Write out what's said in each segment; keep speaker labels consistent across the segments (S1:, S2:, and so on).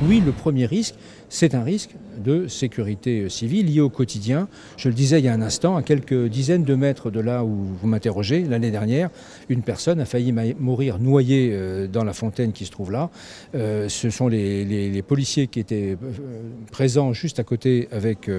S1: Oui, le premier risque, c'est un risque de sécurité civile lié au quotidien. Je le disais il y a un instant, à quelques dizaines de mètres de là où vous m'interrogez, l'année dernière, une personne a failli mourir noyée dans la fontaine qui se trouve là. Ce sont les policiers qui étaient présents juste à côté avec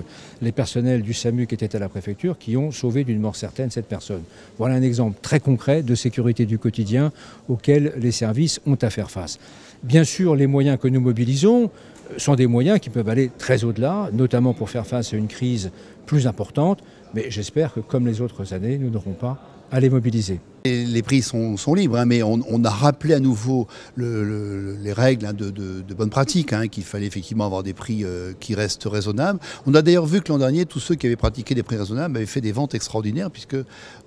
S1: les personnels du SAMU qui étaient à la préfecture qui ont sauvé d'une mort certaine cette personne. Voilà un exemple très concret de sécurité du quotidien auquel les services ont à faire face. Bien sûr, les moyens que nous mobilisons sont des moyens qui peuvent aller très au-delà, notamment pour faire face à une crise plus importante, mais j'espère que, comme les autres années, nous n'aurons pas à les mobiliser.
S2: Et les prix sont libres, hein, mais on a rappelé à nouveau les règles de bonne pratique, hein, qu'il fallait effectivement avoir des prix qui restent raisonnables. On a d'ailleurs vu que l'an dernier, tous ceux qui avaient pratiqué des prix raisonnables avaient fait des ventes extraordinaires, puisque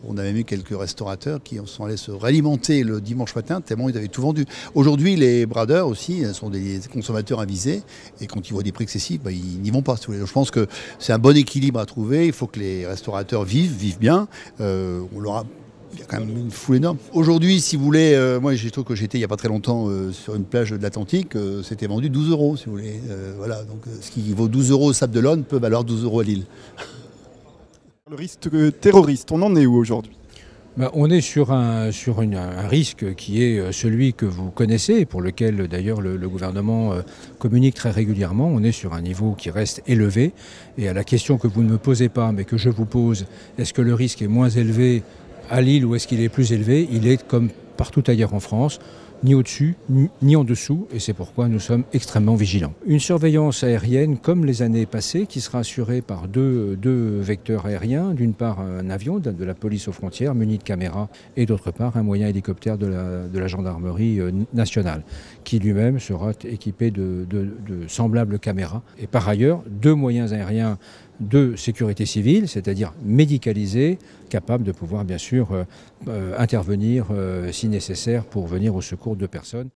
S2: on avait eu quelques restaurateurs qui sont allés se réalimenter le dimanche matin, tellement ils avaient tout vendu. Aujourd'hui, les bradeurs aussi sont des consommateurs avisés, et quand ils voient des prix excessifs, ils n'y vont pas. Si vous voulez. Donc, je pense que c'est un bon équilibre à trouver. Il faut que les restaurateurs vivent bien. Il y a quand même une foule énorme. Aujourd'hui, si vous voulez, moi j'ai trouvé que j'étais il n'y a pas très longtemps sur une plage de l'Atlantique, c'était vendu 12 €, si vous voulez. Voilà, donc ce qui vaut 12 € au Sable d'Olonne peut valoir 12 € à Lille.
S3: Le risque terroriste, on en est où aujourd'hui ?
S1: On est sur un risque qui est celui que vous connaissez et pour lequel d'ailleurs le gouvernement communique très régulièrement. On est sur un niveau qui reste élevé et à la question que vous ne me posez pas mais que je vous pose, est-ce que le risque est moins élevé à Lille ou est-ce qu'il est plus élevé? Il est comme partout ailleurs en France, ni au-dessus, ni en dessous, et c'est pourquoi nous sommes extrêmement vigilants. Une surveillance aérienne comme les années passées, qui sera assurée par deux vecteurs aériens, d'une part un avion de la police aux frontières muni de caméras, et d'autre part un moyen hélicoptère de la gendarmerie nationale, qui lui-même sera équipé de semblables caméras. Et par ailleurs, deux moyens aériens de sécurité civile, c'est-à-dire médicalisés, capables de pouvoir bien sûr intervenir si nécessaire pour venir au secours de personnes.